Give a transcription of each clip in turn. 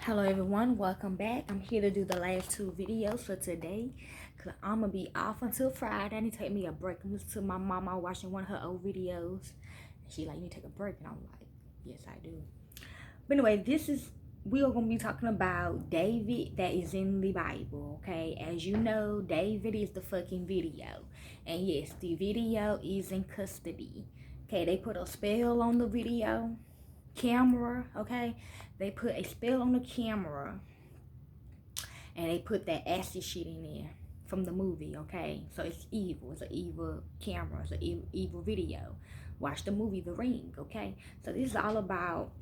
Hello everyone, welcome back. I'm here to do the last two videos for today because I'm going to be off until Friday. I need to take me a break. I'm listening to my mama watching one of her old videos. And she like, you need to take a break. And I'm like, yes, I do. But anyway, we are going to be talking about David that is in the Bible, okay? As you know, David is the fucking video. And yes, the video is in custody. Okay, they put a spell on the video camera, okay? They put a spell on the camera and they put that acid shit in there from the movie, okay? So it's evil. It's an evil camera. It's an evil video. Watch the movie The Ring, okay? So this is all about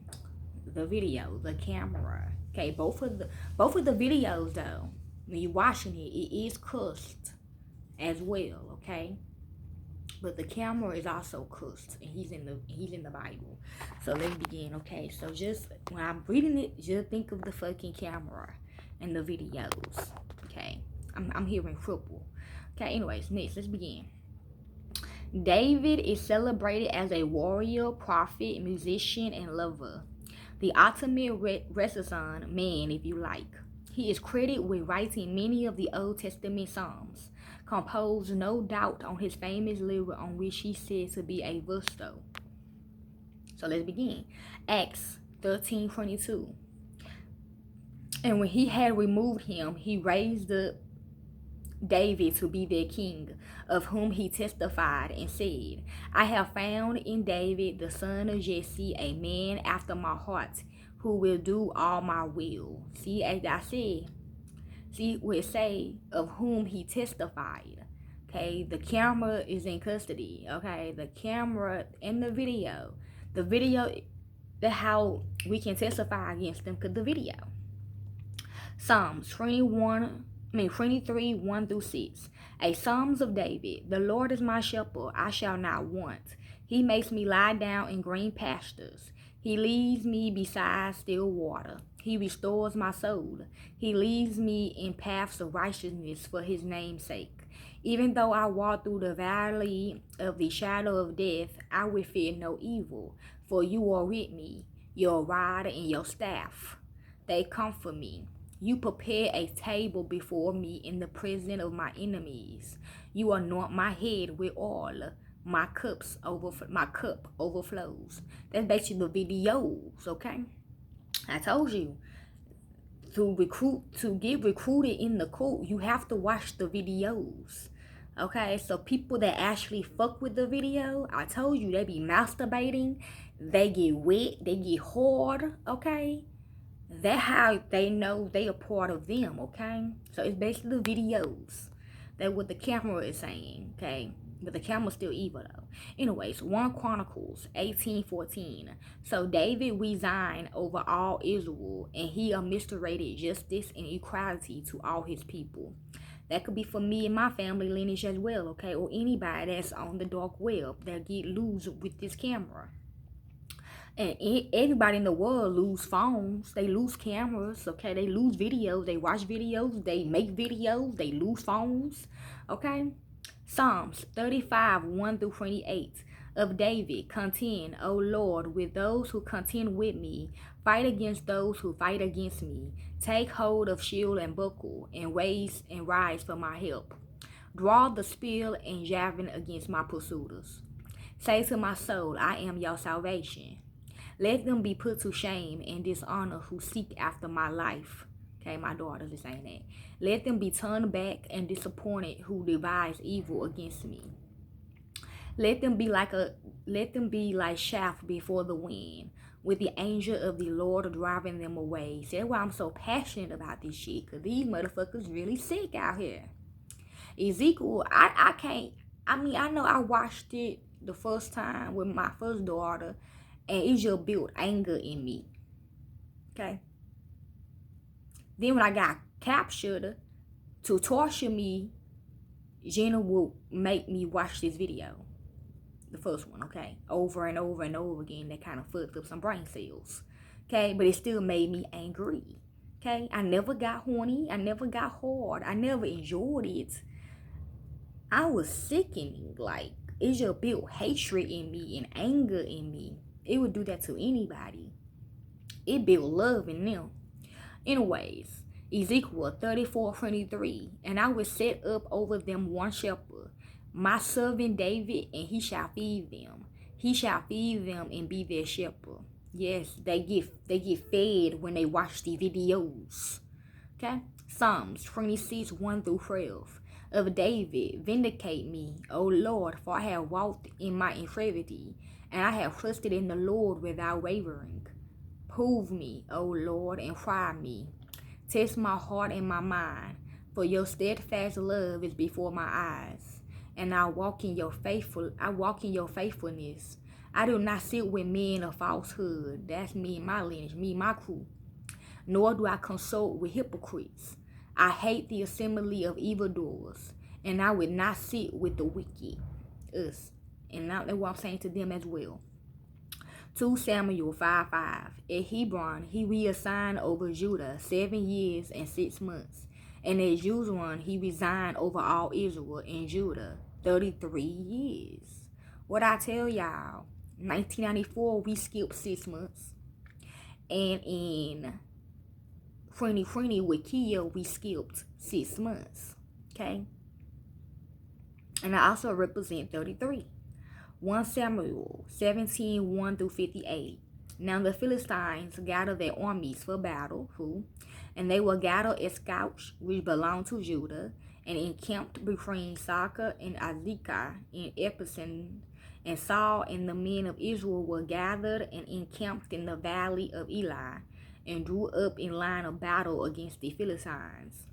the video, the camera. Okay, both of the videos though, when you're watching it, it is cussed as well, okay? But the camera is also cussed, and he's in the Bible. So let's begin. Okay, so just when I'm reading it, just think of the fucking camera and the videos. Okay, I'm hearing cripple. Okay, anyways, next let's begin. David is celebrated as a warrior, prophet, musician, and lover. The ultimate Renaissance man, if you like. He is credited with writing many of the Old Testament Psalms, composed no doubt on his famous lyric on which he said to be a Vusto. So let's begin. Acts 13:22. And when he had removed him, he raised up David to be their king, of whom he testified and said, I have found in David the son of Jesse a man after my heart, who will do all my will. See, as I said, see what it say, of whom he testified. Okay, the camera is in custody. Okay, the camera and the video. The video, the how we can testify against them, because the video. Psalms 23, 1 through 6. A Psalms of David. The Lord is my shepherd, I shall not want. He makes me lie down in green pastures. He leads me beside still water. He restores my soul. He leads me in paths of righteousness for his name's sake. Even though I walk through the valley of the shadow of death, I will fear no evil, for you are with me. Your rod and your staff, they comfort me. You prepare a table before me in the presence of my enemies. You anoint my head with oil. My cup overflows. That's basically the videos, okay? I told you, to get recruited in the court, you have to watch the videos. Okay, so people that actually fuck with the video, I told you, they be masturbating, they get wet, they get hard, okay? That's how they know they are part of them, okay? So it's basically the videos. That's what the camera is saying, okay? But the camera's still evil though. Anyways, 1 Chronicles 18:14. So David resigned over all Israel, and he administered justice and equality to all his people. That could be for me and my family lineage as well, okay? Or anybody that's on the dark web that get loose with this camera. And everybody in the world lose phones, they lose cameras, okay? They lose videos, they watch videos, they make videos, they lose phones, okay? Psalms 35, 1 through 28 of David. Contend, O Lord, with those who contend with me. Fight against those who fight against me. Take hold of shield and buckle, and rise for my help. Draw the spear and javelin against my pursuers. Say to my soul, I am your salvation. Let them be put to shame and dishonor who seek after my life. Okay, my daughters is saying that. Let them be turned back and disappointed who devise evil against me. Let them be like chaff before the wind, with the angel of the Lord driving them away. See, that's why I'm so passionate about this shit, because these motherfuckers really sick out here. Ezekiel, I know I watched it the first time with my first daughter, and it just built anger in me. Okay. Then when I got captured to torture me, Gina will make me watch this video. The first one, okay? Over and over and over again. That kind of fucked up some brain cells. Okay? But it still made me angry. Okay? I never got horny. I never got hard. I never enjoyed it. I was sickening. Like, it just built hatred in me and anger in me. It would do that to anybody. It built love in them. Anyways, Ezekiel 34:23, and I will set up over them one shepherd, my servant David, and he shall feed them. He shall feed them and be their shepherd. Yes, they get fed when they watch the videos. Okay? Psalms 26:1-12. Of David, vindicate me, O Lord, for I have walked in my integrity, and I have trusted in the Lord without wavering. Prove me, O Lord, and try me. Test my heart and my mind, for your steadfast love is before my eyes, and I walk in your faithfulness. I do not sit with men of falsehood. That's me and my lineage, me and my crew. Nor do I consult with hypocrites. I hate the assembly of evildoers, and I would not sit with the wicked. Us. And now that's what I'm saying to them as well. 2 Samuel 5:5. At Hebron, he reassigned over Judah 7 years and 6 months. And at Jezreel, he resigned over all Israel and Judah 33 years. What I tell y'all, 1994, we skipped 6 months. And in 2020 with Kia, we skipped 6 months. Okay? And I also represent 33. 1 Samuel 17:1-58. Now the Philistines gathered their armies for battle, and they were gathered at Scouts, which belonged to Judah, and encamped between Saka and Azekah in Epsom. And Saul and the men of Israel were gathered and encamped in the valley of Elah, and drew up in line of battle against the Philistines.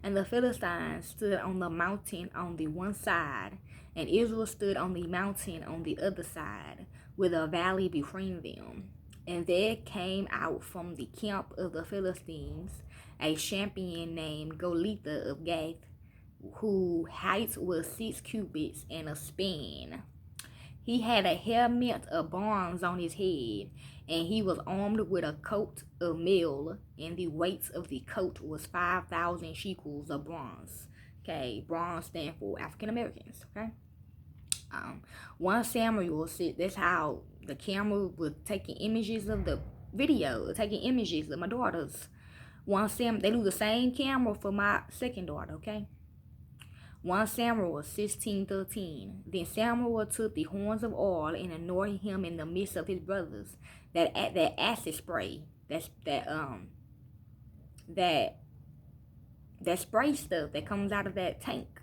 And the Philistines stood on the mountain on the one side, and Israel stood on the mountain on the other side, with a valley between them. And there came out from the camp of the Philistines a champion named Goliath of Gath, whose height was 6 cubits and a span. He had a helmet of bronze on his head, and he was armed with a coat of mail, and the weight of the coat was 5,000 shekels of bronze. Okay, bronze stands for African Americans. Okay. 1 Samuel said that's how the camera was taking images of the video, taking images of my daughters. 1 Samuel, they do the same camera for my second daughter. Okay. 1 Samuel 16:13. Then Samuel took the horns of oil and anointed him in the midst of his brothers. That acid spray, that spray stuff that comes out of that tank.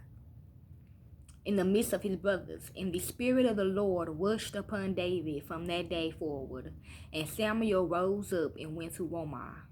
In the midst of his brothers, and the Spirit of the Lord rushed upon David from that day forward. And Samuel rose up and went to Ramah.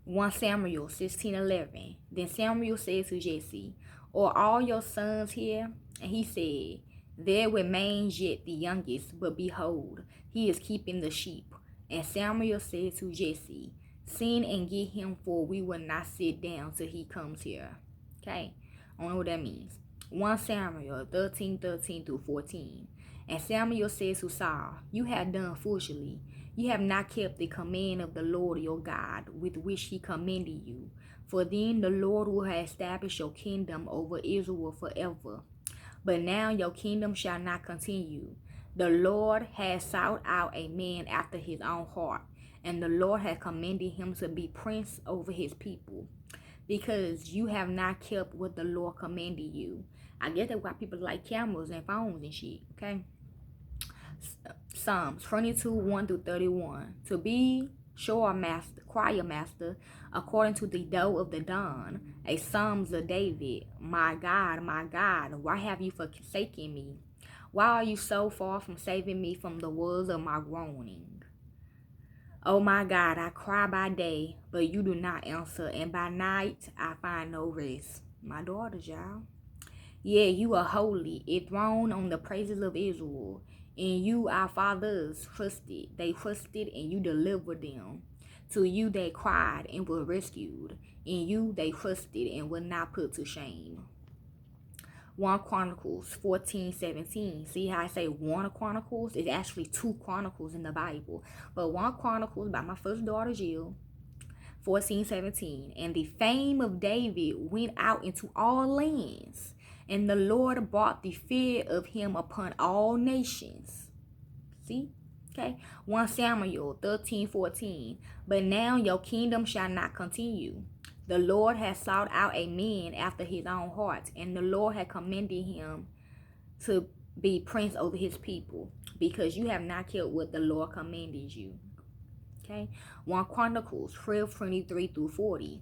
1 Samuel 16:11. Then Samuel said to Jesse, "Are all your sons here?" And he said, "There remains yet the youngest, but behold, he is keeping the sheep." And Samuel said to Jesse, "Send and get him, for we will not sit down till he comes here." Okay, I don't know what that means. 1 Samuel 13:13-14. And Samuel said to Saul, "You have done foolishly. You have not kept the command of the Lord your God, with which he commanded you. For then the Lord will have established your kingdom over Israel forever. But now your kingdom shall not continue. The Lord has sought out a man after his own heart, and the Lord has commanded him to be prince over his people, because you have not kept what the Lord commanded you." I guess that's why people like cameras and phones and shit. Okay. Psalms 22:1-31. To be choir master, according to the doe of the dawn, a Psalms of David. My God, why have you forsaken me? Why are you so far from saving me from the words of my groaning? Oh my God, I cry by day, but you do not answer, and by night I find no rest. My daughters, y'all. Yeah, you are holy, enthroned on the praises of Israel. In you our fathers trusted. They trusted, and you delivered them. To you they cried and were rescued. In you they trusted and were not put to shame. 1 Chronicles 14:17. See how I say 1 Chronicles? It's actually 2 Chronicles in the Bible. But 1 Chronicles by my first daughter Jill. 14:17. And the fame of David went out into all lands, and the Lord brought the fear of him upon all nations. See? Okay, 1 Samuel 13:14. But now your kingdom shall not continue. The Lord has sought out a man after his own heart, and the Lord had commended him to be prince over his people, because you have not kept what the Lord commanded you. Okay, 1 Chronicles 12:23-40.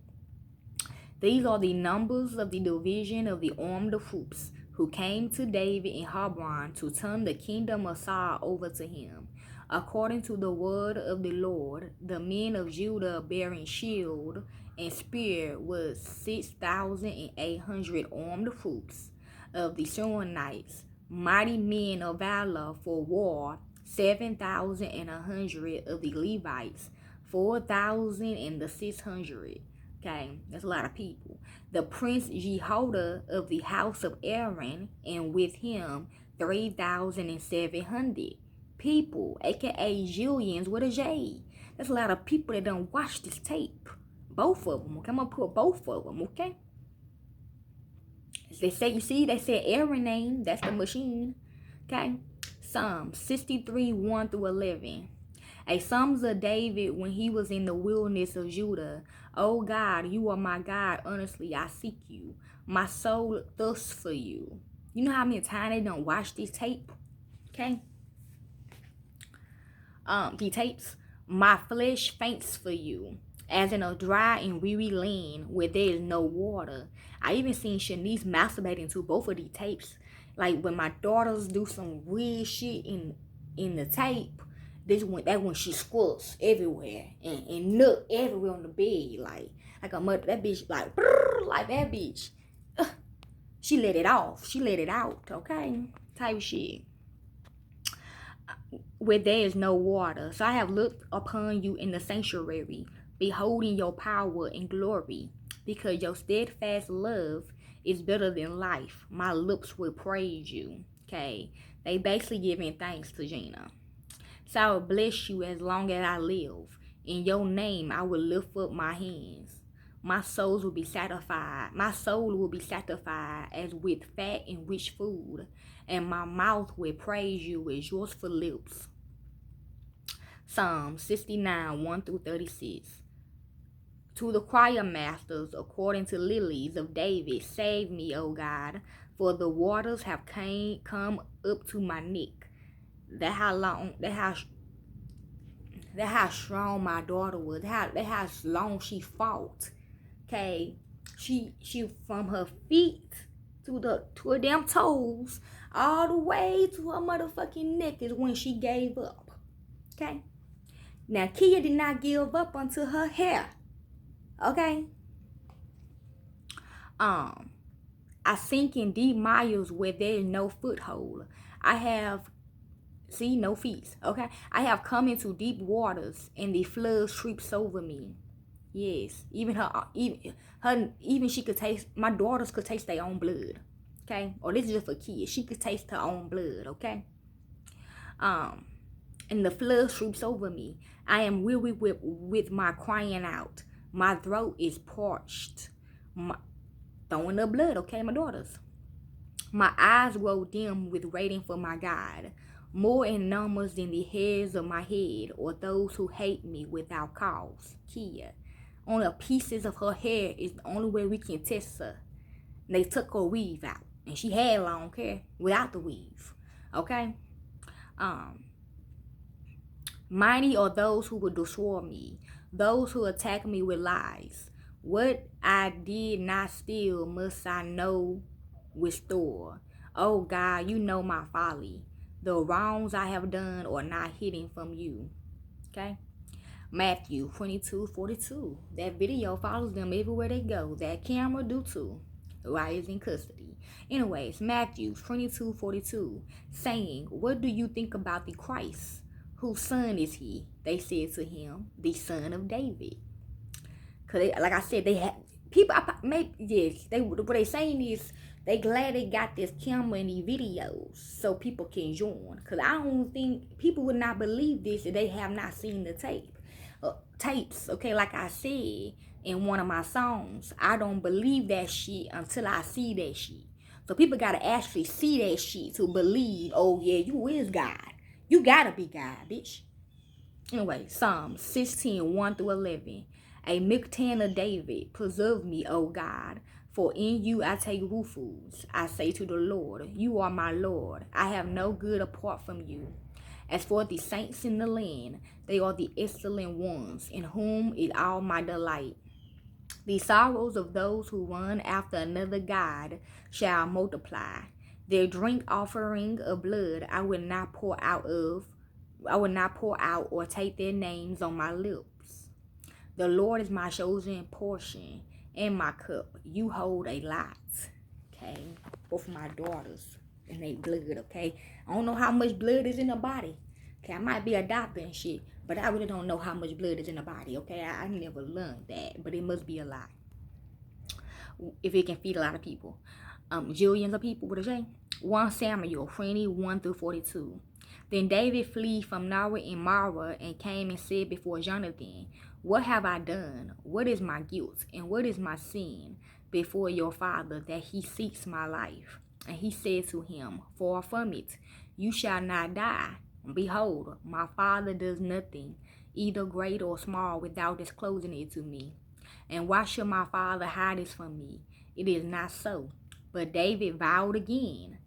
These are the numbers of the division of the armed troops who came to David in Hebron to turn the kingdom of Saul over to him. According to the word of the Lord, the men of Judah bearing shield and spear was 6,800 armed troops of the Simeonites, mighty men of valor for war, 7,100 of the Levites, 4,600. Okay, that's a lot of people. The prince Jehoiada of the house of Aaron, and with him 3,700 people, aka Jillians with a J. That's a lot of people that don't watch this tape. Both of them. Okay, I'm gonna put both of them. Okay. They say, you see, they said Aaron name. That's the machine. Okay. Psalm 63:1-11. A Psalms of David when he was in the wilderness of Judah. Oh God, you are my God. Honestly, I seek you. My soul thirsts for you. You know how many times they don't watch this tape? Okay. The tapes. My flesh faints for you, as in a dry and weary land where there is no water. I even seen Shanice masturbating to both of these tapes. Like when my daughters do some weird shit in the tape, that when she squirts everywhere and nut everywhere on the bed, like a mother. That bitch like like that bitch. She let it off. She let it out. Okay, type shit. Where there is no water. So I have looked upon you in the sanctuary, beholding your power and glory, because your steadfast love is better than life. My lips will praise you. Okay, they basically giving thanks to Gina. So I will bless you as long as I live. In your name I will lift up my hands. My soul will be satisfied. My soul will be satisfied as with fat and rich food, and my mouth will praise you with joyful lips. Psalm 69:1-36. To the choir masters, according to lilies of David, save me, O God, for the waters have come up to my neck. That how strong my daughter was. That how long she fought. Okay, she from her feet to her damn toes, all the way to her motherfucking neck is when she gave up. Okay, now Kia did not give up until her hair. Okay. I sink in deep miles where there is no foothold. I have no feet. Okay, I have come into deep waters, and the flood sweeps over me. Yes, even she could taste. My daughters could taste their own blood. Okay, or this is just for kids. She could taste her own blood. Okay. And the flood sweeps over me. I am weary with my crying out. My throat is parched. Throwing up blood, okay, my daughters. My eyes grow dim with waiting for my God. More in numbers than the hairs of my head, or those who hate me without cause. Kia. Only pieces of her hair is the only way we can test her. And they took her weave out. And she had long hair without the weave. Okay? Mighty are those who will destroy me, those who attack me with lies. What I did not steal must I know restore. Oh God, you know my folly. The wrongs I have done are not hidden from you. Okay? Matthew 22:42. That video follows them everywhere they go. That camera do too. While he's in custody. Anyways, Matthew 22:42, saying, what do you think about the Christ? Whose son is he? They said to him, the son of David. Cause like I said, they had people. What they saying is they glad they got this camera and these videos so people can join. Cause I don't think people would not believe this if they have not seen the tapes. Okay, like I said in one of my songs, I don't believe that shit until I see that shit. So people gotta actually see that shit to believe. Oh yeah, you is God. You gotta be God, bitch. Anyway, Psalm 16, 1 through 11. A Miktan of David, preserve me, O God, for in you I take refuge. I say to the Lord, you are my Lord. I have no good apart from you. As for the saints in the land, they are the excellent ones, in whom is all my delight. The sorrows of those who run after another God shall multiply. Their drink offering of blood I will not pour out or take their names on my lips. The Lord is my chosen portion and my cup. You hold a lot. Okay. Both of my daughters and they blood, okay? I don't know how much blood is in the body. Okay, I might be a doctor and shit, but I really don't know how much blood is in the body, okay? I never learned that, but it must be a lot. If it can feed a lot of people. Jillions of people, what is it? 1 Samuel 21 through 42. Then David fled from Nara and Mara and came and said before Jonathan, what have I done? What is my guilt? And what is my sin before your father that he seeks my life? And he said to him, far from it, you shall not die. Behold, my father does nothing, either great or small, without disclosing it to me. And why should my father hide this from me? It is not so. But David vowed again,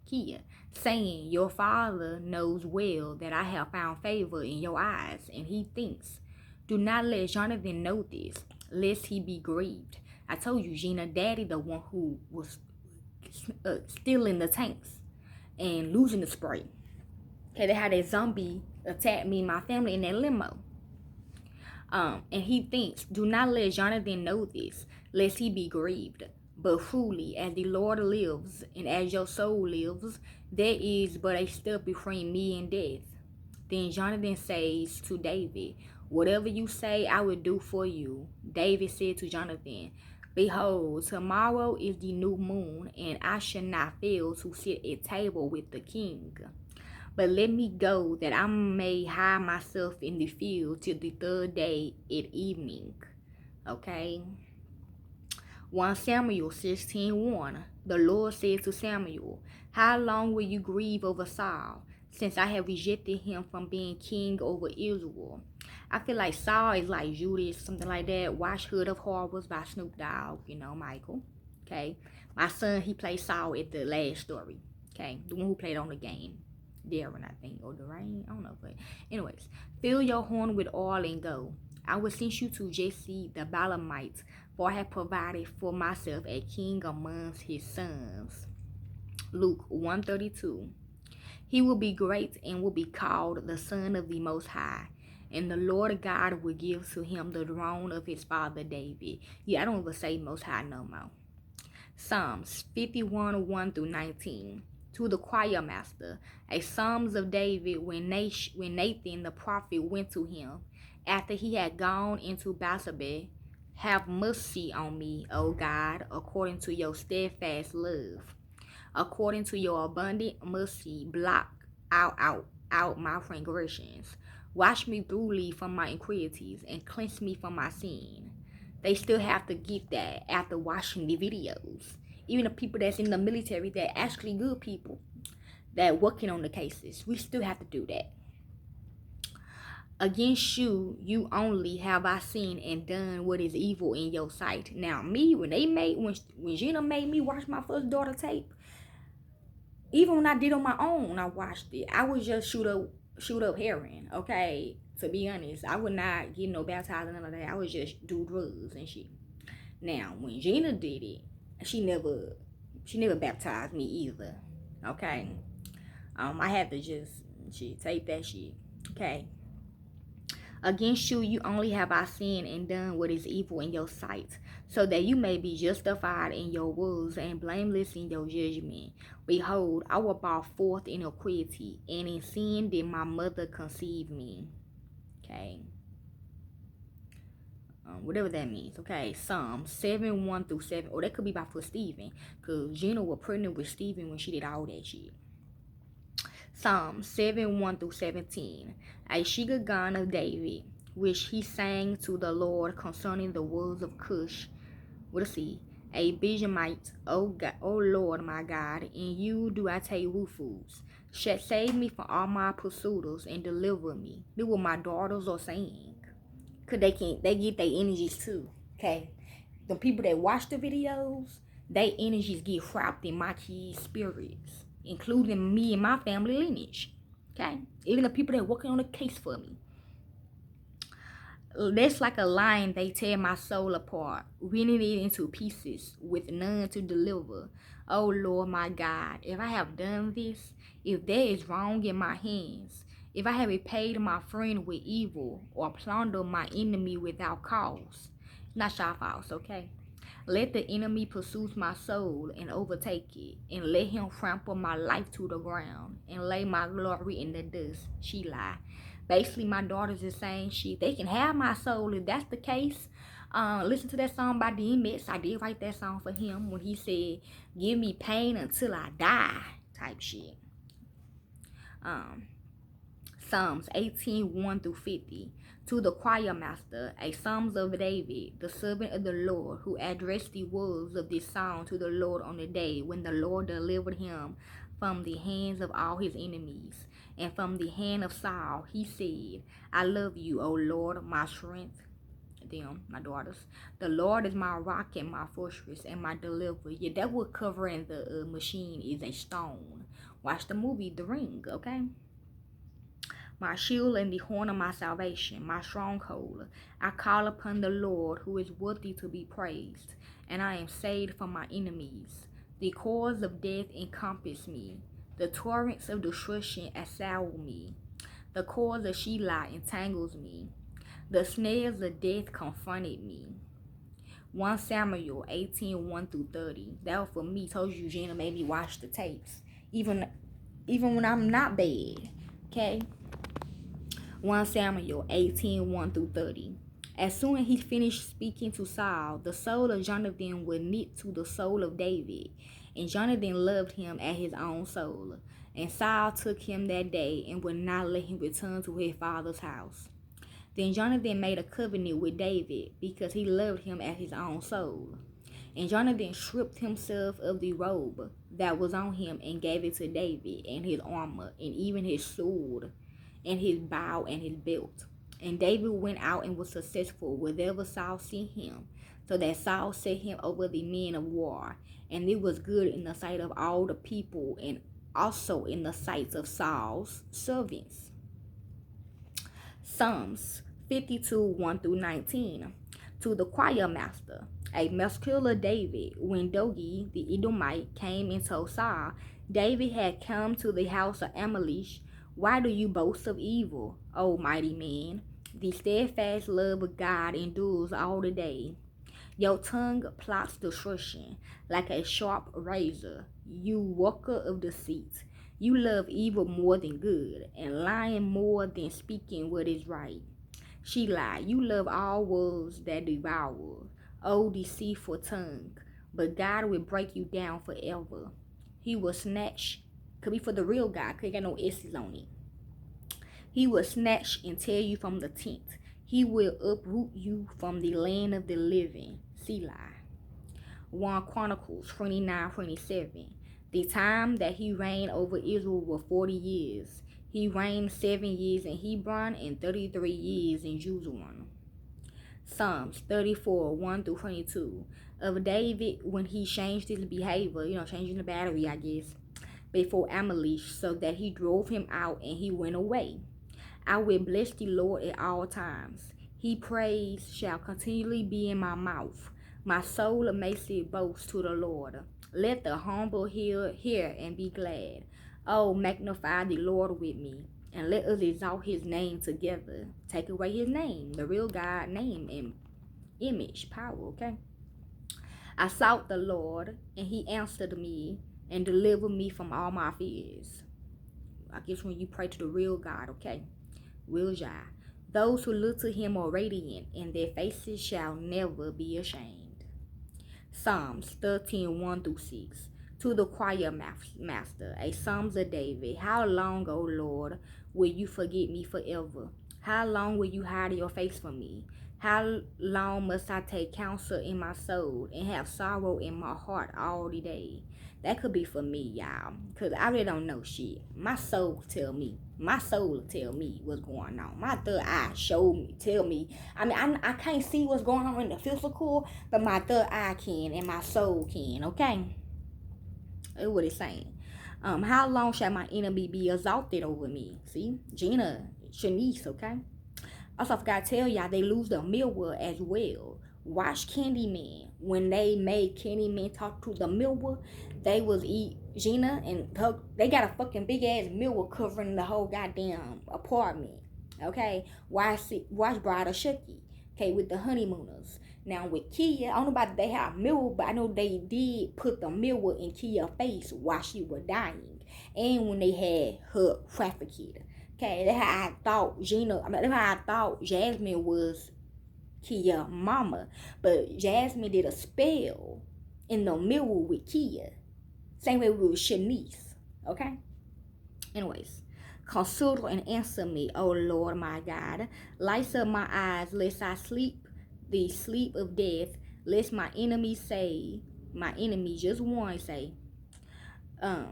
saying, your father knows well that I have found favor in your eyes, and he thinks, do not let Jonathan know this, lest he be grieved. I told you, Gina, Daddy, the one who was stealing the tanks and losing the spray. Okay, they had a zombie attack me and my family in that limo. And he thinks, do not let Jonathan know this, lest he be grieved. But truly, as the Lord lives, and as your soul lives, there is but a step between me and death. Then Jonathan says to David, whatever you say, I will do for you. David said to Jonathan, behold, tomorrow is the new moon, and I shall not fail to sit at table with the king. But let me go, that I may hide myself in the field till the third day at evening. Okay. 1 Samuel 16:1. The Lord said to Samuel, how long will you grieve over Saul, since I have rejected him from being king over Israel? I feel like Saul is like Judas, something like that. Watch Hood of Horrors by Snoop Dogg, Michael. Okay. My son, he played Saul at the last story. Okay. The one who played on the game. Darren, I think, or Darain, I don't know, but anyways, fill your horn with oil and go. I will send you to Jesse the Balamite, for I have provided for myself a king amongst his sons. Luke 1:32. He will be great and will be called the Son of the Most High, and the Lord God will give to him the throne of his father David. Yeah, I don't even say Most High no more. Psalms 51, 1 through 19. To the choir master, a Psalms of David when Nathan the prophet went to him after he had gone into Bathsheba. Have mercy on me, O God, according to your steadfast love. According to your abundant mercy, block out my transgressions. Wash me thoroughly from my iniquities and cleanse me from my sin. They still have to get that after watching the videos. Even the people that's in the military, they're actually good people that working on the cases. We still have to do that. Against you only have I sinned and done what is evil in your sight. Now, me, when Gina made me watch my first daughter tape, even when I did on my own, I watched it. I would just shoot up heroin, okay? To be honest, I would not get no baptized or none of that. I would just do drugs and shit. Now, when Gina did it, she never baptized me either. Okay. I had to just tape that shit. Okay. Against you only have I sinned and done what is evil in your sight, so that you may be justified in your words and blameless in your judgment. Behold, I was brought forth in iniquity, and in sin did my mother conceive me. Okay. Whatever that means. Okay. Psalm 7, 1 through 7. Or that could be about for Stephen, because Gina was pregnant with Stephen when she did all that shit. Psalm 7, 1 through 17. A Shigagon of David, which he sang to the Lord concerning the words of Cush. What is he? A Benjamite, O Lord my God, in you do I take refuge. Save me from all my pursuers and deliver me. This what my daughters are saying. Cause they get their energies too. Okay. The people that watch the videos, their energies get wrapped in my kids' spirits, including me and my family lineage. Okay? Even the people that working on the case for me. That's like a lion, they tear my soul apart, rending it into pieces with none to deliver. Oh Lord my God, if I have done this, if there is wrong in my hands, if I have repaid my friend with evil or plundered my enemy without cause, not your fault, okay? Let the enemy pursue my soul and overtake it, and let him trample my life to the ground and lay my glory in the dust. She lied. Basically, my daughters is saying they can have my soul if that's the case. Listen to that song by DMX. I did write that song for him when he said, "Give me pain until I die," type shit. Psalms 18:1-50. To the choir master, a Psalms of David, the servant of the Lord, who addressed the words of this song to the Lord on the day when the Lord delivered him from the hands of all his enemies, and from the hand of Saul. He said, I love you, O Lord, my strength. Them, my daughters. The Lord is my rock and my fortress and my deliverer. Yeah, that would cover in the machine is a stone. Watch the movie The Ring, okay? My shield and the horn of my salvation, my stronghold. I call upon the Lord, who is worthy to be praised, and I am saved from my enemies. The cords of death encompass me. The torrents of destruction assail me. The cords of Shelah entangles me. The snares of death confronted me. 1 Samuel 18:1-30. That was for me. Told you, Gina, made me watch the tapes. Even when I'm not bad. Okay? 1 Samuel 18:1-30. As soon as he finished speaking to Saul, the soul of Jonathan was knit to the soul of David, and Jonathan loved him as his own soul. And Saul took him that day and would not let him return to his father's house. Then Jonathan made a covenant with David because he loved him as his own soul. And Jonathan stripped himself of the robe that was on him and gave it to David, and his armor, and even his sword, and his bow, and his belt. And David went out and was successful wherever Saul sent him, so that Saul set him over the men of war. And it was good in the sight of all the people, and also in the sights of Saul's servants. Psalms 52:1-19. To the choir master, a muscular David, when Doegi the Edomite came and told Saul, David had come to the house of Amalek. Why do you boast of evil, O mighty man? The steadfast love of God endures all the day. Your tongue plots destruction like a sharp razor, you worker of deceit. You love evil more than good, and lying more than speaking what is right. She lied. You love all words that devour. O deceitful tongue. But God will break you down forever. He will snatch. Could be for the real God, because got no S's on it. He will snatch and tear you from the tent. He will uproot you from the land of the living. Selah. 1 Chronicles 29:27. The time that he reigned over Israel was 40 years. He reigned 7 years in Hebron and 33 years in Jerusalem. Psalms 34:1-22. Of David when he changed his behavior, changing the battery, I guess, before Amalek, so that he drove him out and he went away. I will bless the Lord at all times. His praise shall continually be in my mouth. My soul makes its boast to the Lord. Let the humble hear and be glad. Oh, magnify the Lord with me, and let us exalt his name together. Take away his name, the real God name and image, power, okay? I sought the Lord, and he answered me and delivered me from all my fears. I guess when you pray to the real God, okay? Real Jah. Those who look to him are radiant, and their faces shall never be ashamed. Psalms 13:1-6. To the choir master, a Psalms of David. How long, O Lord, will you forget me forever? How long will you hide your face from me? How long must I take counsel in my soul and have sorrow in my heart all the day? That could be for me, y'all. Because I really don't know shit. My soul tell me. My soul tell me what's going on. My third eye show me, tell me. I mean, I can't see what's going on in the physical, but my third eye can and my soul can, okay? That's what it's saying. How long shall my enemy be exalted over me? See? Gina, Shanice, okay? Also, I forgot to tell y'all, they lose the Millwall as well. Watch Candyman. When they made Candyman talk to the Millwall, they was eat Gina and they got a fucking big ass Millwall covering the whole goddamn apartment. Okay, watch Bride of Chucky. Okay, with the honeymooners. Now with Kia, I don't know about they have Millwall, but I know they did put the Millwall in Kia's face while she was dying, and when they had her trafficked. Okay, that's how I thought that's how I thought Jasmine was Kia mama. But Jasmine did a spell in the middle with Kia. Same way with Shanice. Okay? Anyways. Consider and answer me, O Lord my God. Light up my eyes, lest I sleep the sleep of death, lest my enemies say, my enemy, just one say, I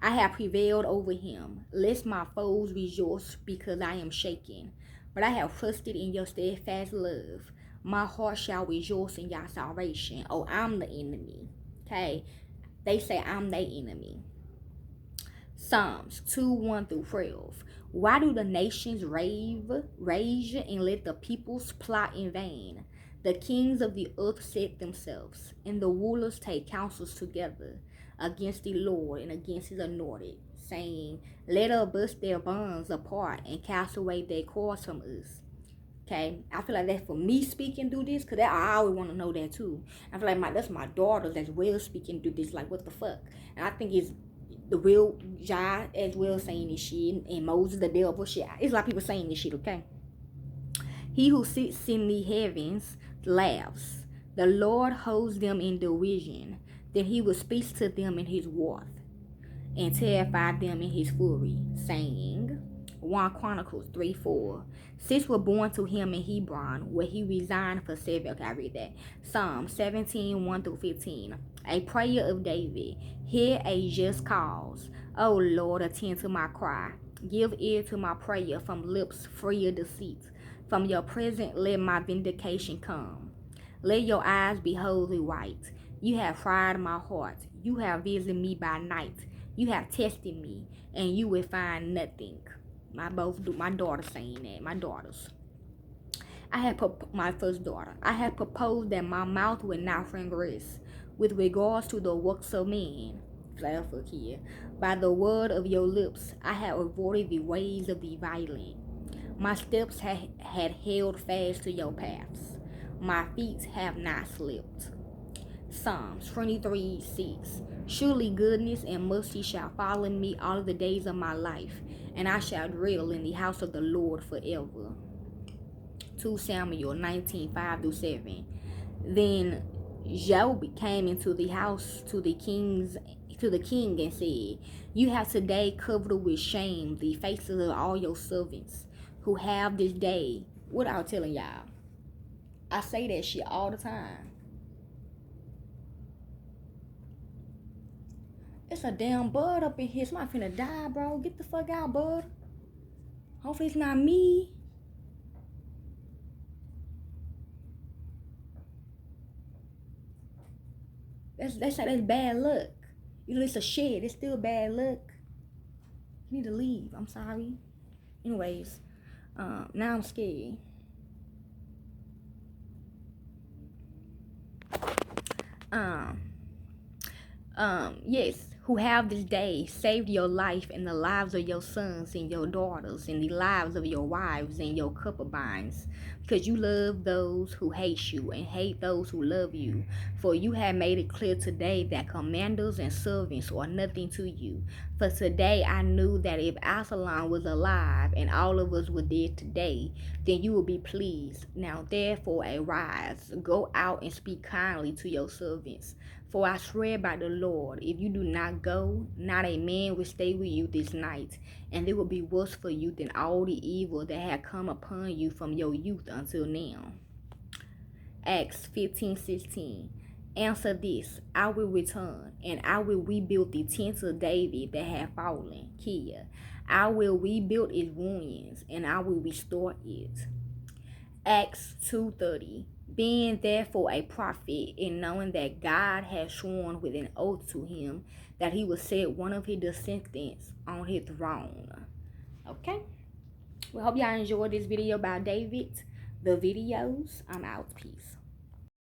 have prevailed over him. Lest my foes rejoice because I am shaken. But I have trusted in your steadfast love. My heart shall rejoice in your salvation. Oh, I'm the enemy. Okay? They say I'm their enemy. Psalms 2:1-12. Why do the nations rage and let the peoples plot in vain? The kings of the earth set themselves, and the rulers take counsels together against the Lord and against his anointed, saying, let us bust their bonds apart and cast away their cords from us. Okay, I feel like that's for me speaking through this, because I always want to know that too. I feel like that's my daughters as well speaking through this, like what the fuck. And I think it's the real Jah as well saying this shit, and Moses the devil shit. It's a lot of people saying this shit, okay? He who sits in the heavens laughs. The Lord holds them in derision. Then he will speak to them in his wrath and terrify them in his fury, saying, 1 Chronicles 3:4. 6 were born to him in Hebron, where he resigned for 7. Okay, I read that. Psalm 17:1-15. A prayer of David. Hear a just cause. O Lord, attend to my cry. Give ear to my prayer from lips free of deceit. From your presence let my vindication come. Let your eyes be wholly white. You have tried my heart. You have visited me by night. You have tested me, and you will find nothing. My daughters saying that. My daughters. My first daughter. I have proposed that my mouth will not transgress with regards to the works of men. Here. By the word of your lips, I have avoided the ways of the violent. My steps had held fast to your paths. My feet have not slipped. Psalms 23:6. Surely goodness and mercy shall follow me all of the days of my life, and I shall dwell in the house of the Lord forever. 2 Samuel 19:5-7. Then Job came into the house to the king and said, you have today covered with shame the faces of all your servants who have this day. What I was telling y'all. I say that shit all the time. It's a damn bud up in here. Somebody finna die, bro. Get the fuck out, bud. Hopefully it's not me. They say that's bad luck. You know, it's a shed. It's still bad luck. You need to leave. I'm sorry. Anyways, now I'm scared. Yes, who have this day saved your life and the lives of your sons and your daughters and the lives of your wives and your concubines, because you love those who hate you and hate those who love you. For you have made it clear today that commanders and servants are nothing to you. For today I knew that if Absalom was alive and all of us were dead today, then you will be pleased. Now therefore arise, go out and speak kindly to your servants. For I swear by the Lord, if you do not go, not a man will stay with you this night, and it will be worse for you than all the evil that had come upon you from your youth until now. Acts 15:16. Answer this, I will return, and I will rebuild the tent of David that had fallen. Kia. I will rebuild its ruins, and I will restore it. Acts 2:30. Being therefore a prophet, and knowing that God had sworn with an oath to him that he would set one of his descendants on his throne. Okay? Well, hope y'all enjoyed this video by David. The videos. I'm out. Peace.